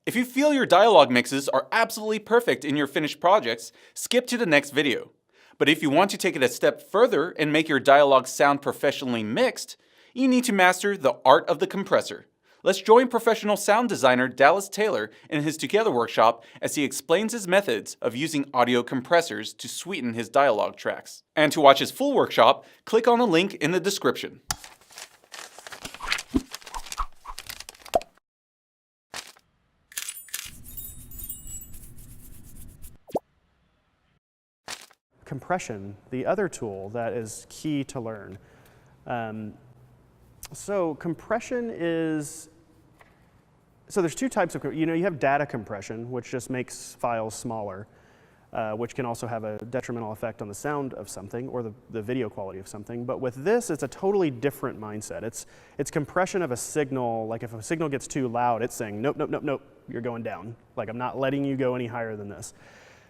If you feel your dialogue mixes are absolutely perfect in your finished projects, skip to the next video. But if you want to take it a step further and make your dialogue sound professionally mixed, you need to master the art of the compressor. Let's join professional sound designer Dallas Taylor in his Together workshop as he explains his methods of using audio compressors to sweeten his dialogue tracks. And to watch his full workshop, click on the link in the description. Compression, the other tool that is key to learn. So compression is, so there's two types of, you have data compression, which just makes files smaller, which can also have a detrimental effect on the sound of something or the video quality of something. But with this, it's a totally different mindset. It's compression of a signal. Like if a signal gets too loud, it's saying, nope, nope, nope, nope, you're going down. Like I'm not letting you go any higher than this.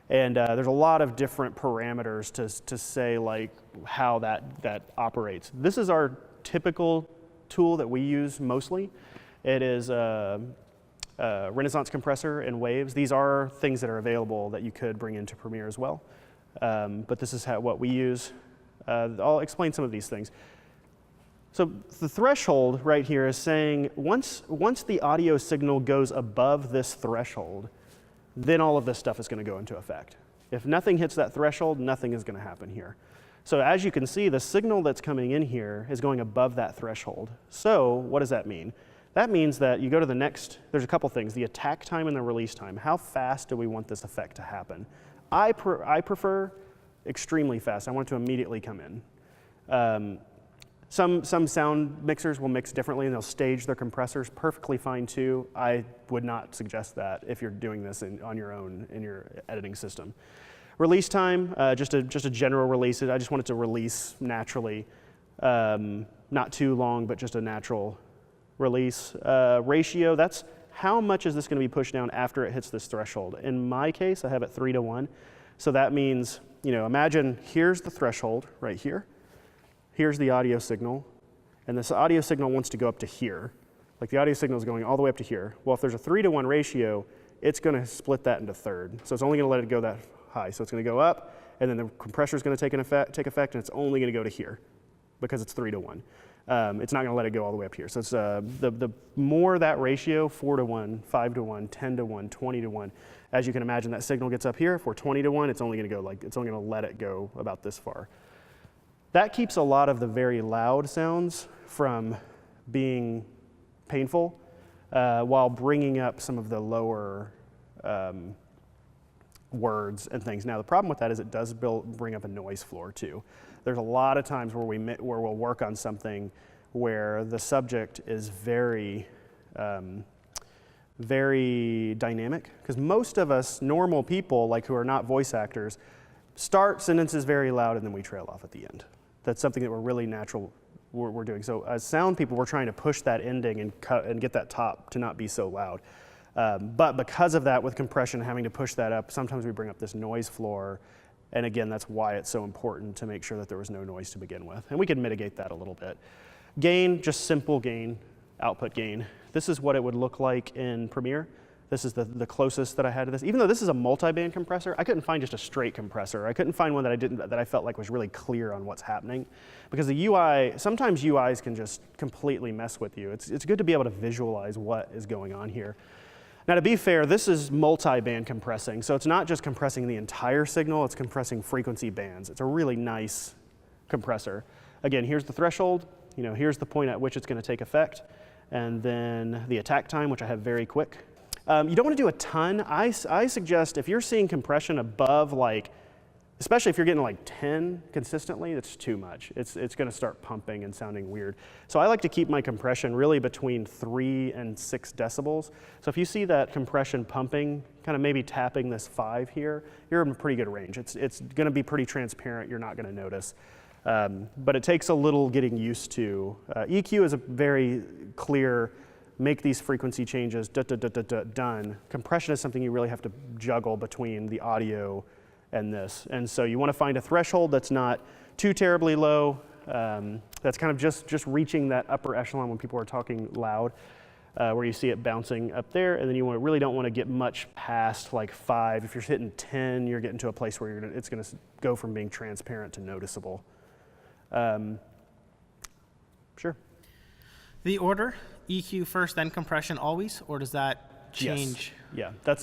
And there's a lot of different parameters to say like how that operates. This is our typical tool that we use mostly. It is a Renaissance compressor and waves. These are things that are available that you could bring into Premiere as well. But this is what we use. I'll explain some of these things. So the threshold right here is saying once the audio signal goes above this threshold, then all of this stuff is going to go into effect. If nothing hits that threshold, nothing is going to happen here. So as you can see, the signal that's coming in here is going above that threshold. So what does that mean? That means that you go to the next, there's a couple things, the attack time and the release time. How fast do we want this effect to happen? I prefer extremely fast. I want it to immediately come in. Some sound mixers will mix differently and they'll stage their compressors perfectly fine too. I would not suggest that if you're doing this on your own in your editing system. Release time, just a general release. I just want it to release naturally. Not too long, but just a natural release. Ratio, that's how much is this going to be pushed down after it hits this threshold. In my case, I have it 3:1. So that means, imagine here's the threshold right here. Here's the audio signal, and this audio signal wants to go up to here. Like the audio signal is going all the way up to here. Well, if there's a 3:1 ratio, it's going to split that into third. So it's only going to let it go that high. So it's going to go up, and then the compressor is going to take effect, and it's only going to go to here because it's 3:1. It's not going to let it go all the way up here. So it's the more that ratio, 4:1, 5:1, 10:1, 20:1. As you can imagine, that signal gets up here. If we're 20:1, it's only going to go it's only going to let it go about this far. That keeps a lot of the very loud sounds from being painful while bringing up some of the lower words and things. Now the problem with that is it does bring up a noise floor too. There's a lot of times where we'll work on something where the subject is very dynamic, because most of us normal people, like who are not voice actors, start sentences very loud and then we trail off at the end. That's something that we're really natural we're doing. So as sound people, we're trying to push that ending and get that top to not be so loud. But because of that, with compression, having to push that up, sometimes we bring up this noise floor. And again, that's why it's so important to make sure that there was no noise to begin with. And we can mitigate that a little bit. Gain, just simple gain, output gain. This is what it would look like in Premiere. This is the closest that I had to this. Even though this is a multi-band compressor, I couldn't find just a straight compressor. I couldn't find one that I felt like was really clear on what's happening. Because the UI, sometimes UIs can just completely mess with you. It's good to be able to visualize what is going on here. Now to be fair, this is multi-band compressing. So it's not just compressing the entire signal, it's compressing frequency bands. It's a really nice compressor. Again, here's the threshold. Here's the point at which it's going to take effect. And then the attack time, which I have very quick. You don't want to do a ton. I suggest if you're seeing compression above especially if you're getting like 10 consistently, that's too much. It's going to start pumping and sounding weird. So I like to keep my compression really between 3 and 6 decibels. So if you see that compression pumping, kind of maybe tapping this 5 here, you're in a pretty good range. It's going to be pretty transparent. You're not going to notice. But it takes a little getting used to. EQ is a very clear, make these frequency changes, done. Compression is something you really have to juggle between the audio and this. And so you want to find a threshold that's not too terribly low, that's kind of just reaching that upper echelon when people are talking loud. where you see it bouncing up there, and then you really don't want to get much past like 5. If you're hitting 10, you're getting to a place where it's going to go from being transparent to noticeable. Sure. The order, EQ first, then compression always, or does that change? Yes. Yeah, that's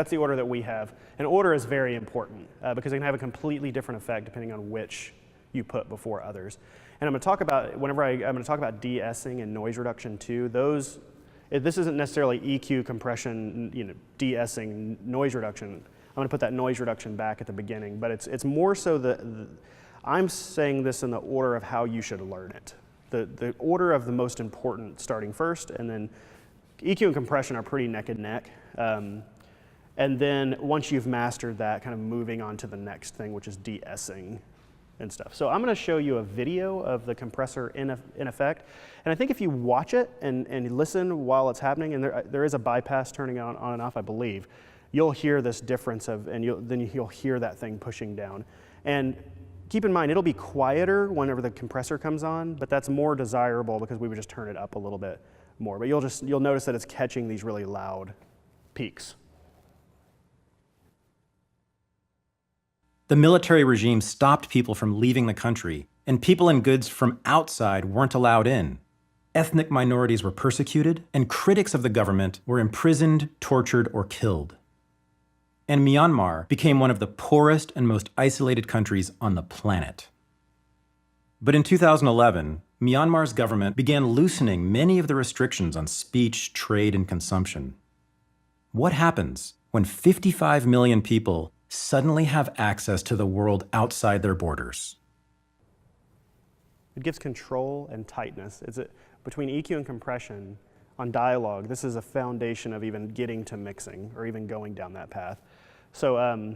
the order that we have. And order is very important because it can have a completely different effect depending on which you put before others. And I'm going to talk about, I'm going to talk about de-essing and noise reduction too. This isn't necessarily EQ, compression, de-essing, noise reduction. I'm going to put that noise reduction back at the beginning, but it's more so I'm saying this in the order of how you should learn it. The order of the most important starting first, and then EQ and compression are pretty neck and neck. And then once you've mastered that, kind of moving on to the next thing, which is de-essing and stuff. So I'm going to show you a video of the compressor in effect. And I think if you watch it and listen while it's happening, and there is a bypass turning on and off, I believe, you'll hear this difference then you'll hear that thing pushing down. And keep in mind, it'll be quieter whenever the compressor comes on, but that's more desirable because we would just turn it up a little bit more. But you'll notice that it's catching these really loud peaks. The military regime stopped people from leaving the country, and people and goods from outside weren't allowed in. Ethnic minorities were persecuted, and critics of the government were imprisoned, tortured, or killed. And Myanmar became one of the poorest and most isolated countries on the planet. But in 2011, Myanmar's government began loosening many of the restrictions on speech, trade, and consumption. What happens when 55 million people suddenly have access to the world outside their borders? It gives control and tightness. Between EQ and compression on dialogue, this is a foundation of even getting to mixing or even going down that path. So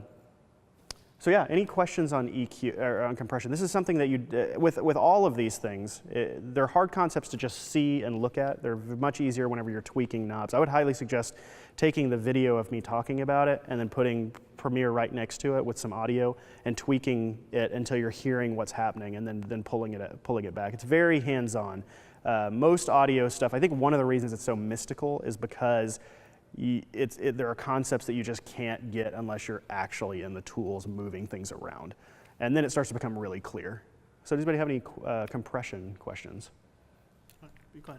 yeah, any questions on EQ or on compression? This is something that with all of these things, they're hard concepts to just see and look at. They're much easier whenever you're tweaking knobs. I would highly suggest taking the video of me talking about it and then putting Premiere right next to it with some audio and tweaking it until you're hearing what's happening, and then pulling it back. It's very hands-on. Most audio stuff, I think one of the reasons it's so mystical is because there are concepts that you just can't get unless you're actually in the tools moving things around. And then it starts to become really clear. So does anybody have any compression questions? Go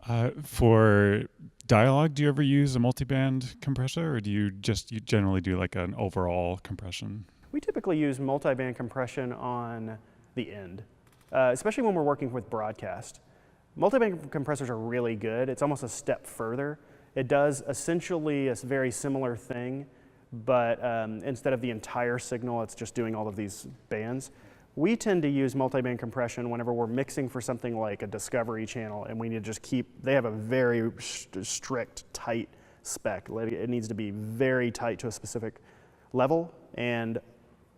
ahead. For dialogue, do you ever use a multiband compressor, or do you generally do like an overall compression? We typically use multiband compression on the end, especially when we're working with broadcast. Multiband compressors are really good. It's almost a step further. It does essentially a very similar thing, but instead of the entire signal, it's just doing all of these bands. We tend to use multiband compression whenever we're mixing for something like a Discovery channel, and we need to just they have a very strict, tight spec. It needs to be very tight to a specific level, and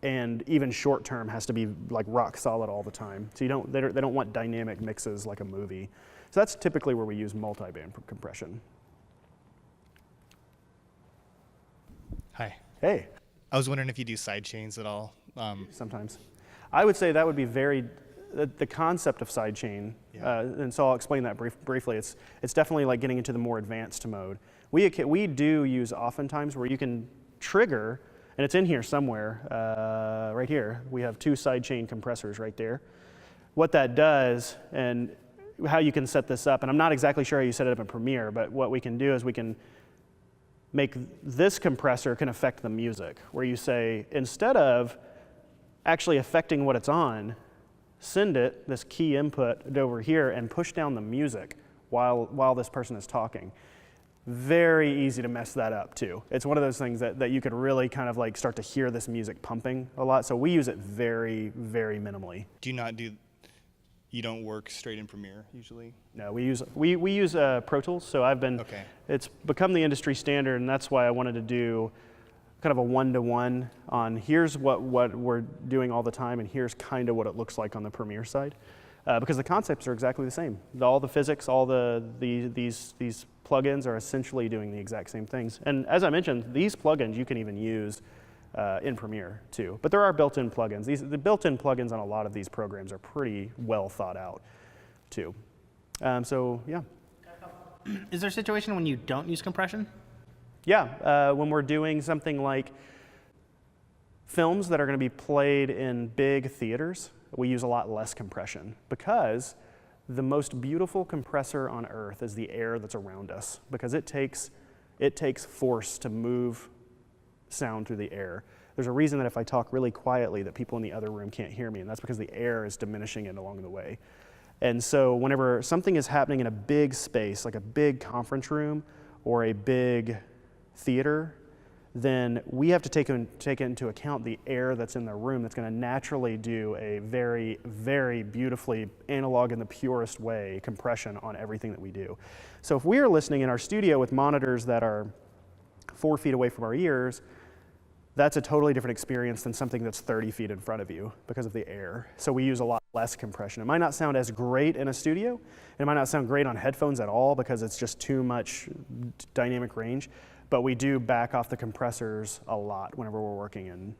even short term has to be like rock solid all the time. So they don't want dynamic mixes like a movie. So that's typically where we use multiband compression. Hi. Hey. I was wondering if you do side chains at all. Sometimes. I would say that would be the concept of sidechain, and so I'll explain that briefly. It's definitely like getting into the more advanced mode. We do use oftentimes where you can trigger, and it's in here somewhere, right here. We have 2 sidechain compressors right there. What that does and how you can set this up, and I'm not exactly sure how you set it up in Premiere, but what we can do is we can make this compressor can affect the music, where you say, instead of actually affecting what it's on, send it, this key input over here, and push down the music while this person is talking. Very easy to mess that up too. It's one of those things that you could really kind of like start to hear this music pumping a lot. So we use it very, very minimally. You don't work straight in Premiere usually? No, we use Pro Tools. So it's become the industry standard, and that's why I wanted to do kind of a one-to-one on here's what we're doing all the time, and here's kind of what it looks like on the Premiere side, because the concepts are exactly the same. All the physics, all these plugins are essentially doing the exact same things. And as I mentioned, these plugins you can even use in Premiere too. But there are built-in plugins. The built-in plugins on a lot of these programs are pretty well thought out. too. So yeah. Is there a situation when you don't use compression? Yeah, when we're doing something like films that are going to be played in big theaters, we use a lot less compression because the most beautiful compressor on earth is the air that's around us, because it takes force to move sound through the air. There's a reason that if I talk really quietly that people in the other room can't hear me, and that's because the air is diminishing it along the way. And so whenever something is happening in a big space, like a big conference room or a big theater, then we have to take into account the air that's in the room that's going to naturally do a very, very beautifully analog in the purest way compression on everything that we do. So if we are listening in our studio with monitors that are 4 feet away from our ears, that's a totally different experience than something that's 30 feet in front of you because of the air. So we use a lot less compression. It might not sound as great in a studio. It might not sound great on headphones at all because it's just too much dynamic range. But we do back off the compressors a lot whenever we're working in,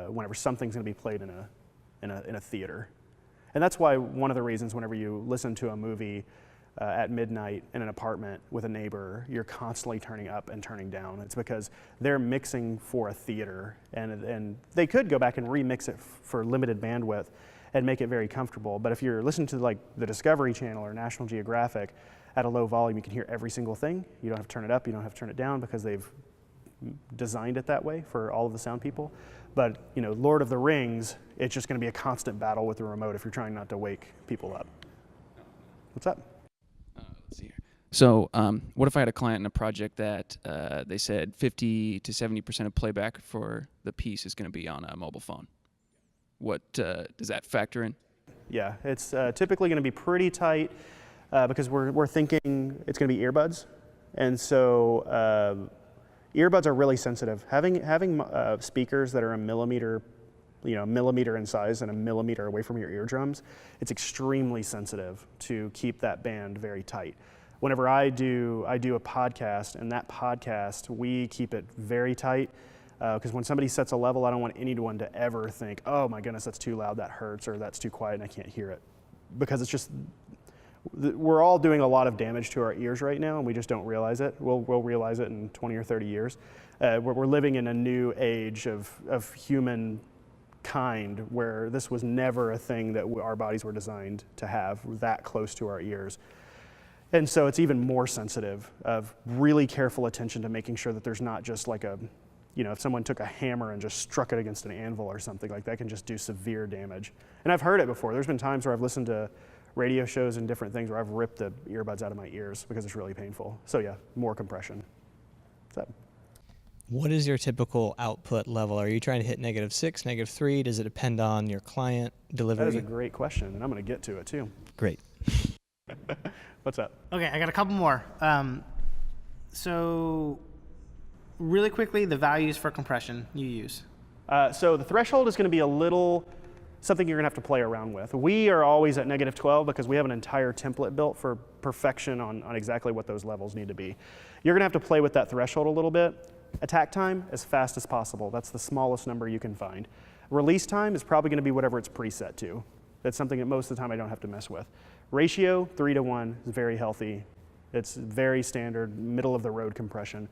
whenever something's going to be played in a theater. And that's why one of the reasons whenever you listen to a movie at midnight in an apartment with a neighbor, you're constantly turning up and turning down. It's because they're mixing for a theater, and they could go back and remix it for limited bandwidth and make it very comfortable. But if you're listening to like the Discovery Channel or National Geographic at a low volume, you can hear every single thing. You don't have to turn it up, you don't have to turn it down because they've designed it that way for all of the sound people. But you know, Lord of the Rings, it's just going to be a constant battle with the remote if you're trying not to wake people up. What's up? Let's see here. So what if I had a client in a project that they said 50 to 70% of playback for the piece is going to be on a mobile phone? What does that factor in? Yeah, it's typically going to be pretty tight because we're thinking it's going to be earbuds. And so earbuds are really sensitive. Having speakers that are a millimeter in size and a millimeter away from your eardrums, it's extremely sensitive to keep that band very tight. Whenever I do a podcast, and that podcast, we keep it very tight because when somebody sets a level, I don't want anyone to ever think, oh my goodness, that's too loud, that hurts, or that's too quiet and I can't hear it. Because it's just, we're all doing a lot of damage to our ears right now and we just don't realize it. We'll realize it in 20 or 30 years. We're living in a new age of human kind where this was never a thing that our bodies were designed to have that close to our ears. And so it's even more sensitive of really careful attention to making sure that there's not just like if someone took a hammer and just struck it against an anvil or something like that can just do severe damage. And I've heard it before. There's been times where I've listened to radio shows and different things where I've ripped the earbuds out of my ears because it's really painful. So yeah, more compression. What's up? What is your typical output level? Are you trying to hit -6, -3? Does it depend on your client delivery? That is a great question, and I'm going to get to it too. Great. What's up? Okay, I got a couple more. So really quickly, the values for compression you use. So the threshold is going to be a little something you're going to have to play around with. We are always at -12 because we have an entire template built for perfection on exactly what those levels need to be. You're going to have to play with that threshold a little bit. Attack time, as fast as possible. That's the smallest number you can find. Release time is probably going to be whatever it's preset to. That's something that most of the time I don't have to mess with. Ratio, 3:1, is very healthy. It's very standard, middle of the road compression.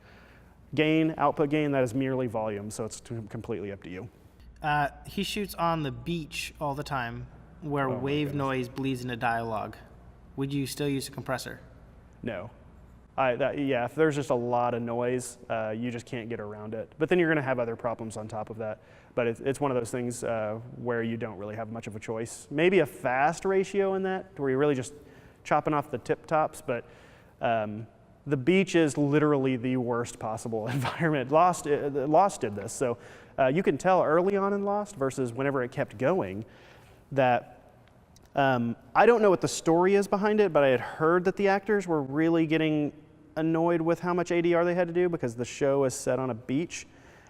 Gain, output gain, that is merely volume, so it's completely up to you. He shoots on the beach all the time where wave noise bleeds into dialogue. Would you still use a compressor? No. If there's just a lot of noise, you just can't get around it. But then you're going to have other problems on top of that. But it's one of those things where you don't really have much of a choice. Maybe a fast ratio in that, where you're really just chopping off the tip tops. But the beach is literally the worst possible environment. Lost did this. So you can tell early on in Lost versus whenever it kept going that I don't know what the story is behind it, but I had heard that the actors were really getting annoyed with how much ADR they had to do because the show is set on a beach.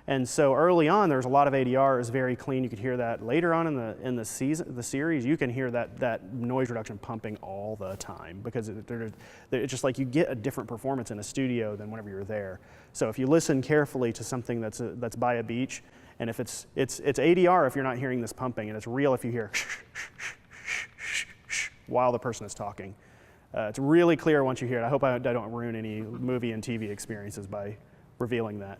And so early on, there was a lot of ADR. It was very clean. You could hear that. Later on in the series, you can hear that noise reduction pumping all the time because it's just like you get a different performance in a studio than whenever you're there. So if you listen carefully to something that's by a beach, and if it's ADR if you're not hearing this pumping, and it's real if you hear while the person is talking. It's really clear once you hear it. I hope I don't ruin any movie and TV experiences by revealing that.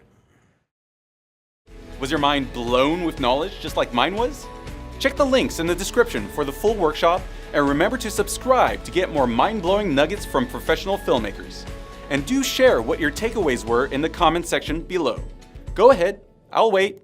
Was your mind blown with knowledge just like mine was? Check the links in the description for the full workshop, and remember to subscribe to get more mind-blowing nuggets from professional filmmakers. And do share what your takeaways were in the comment section below. Go ahead, I'll wait.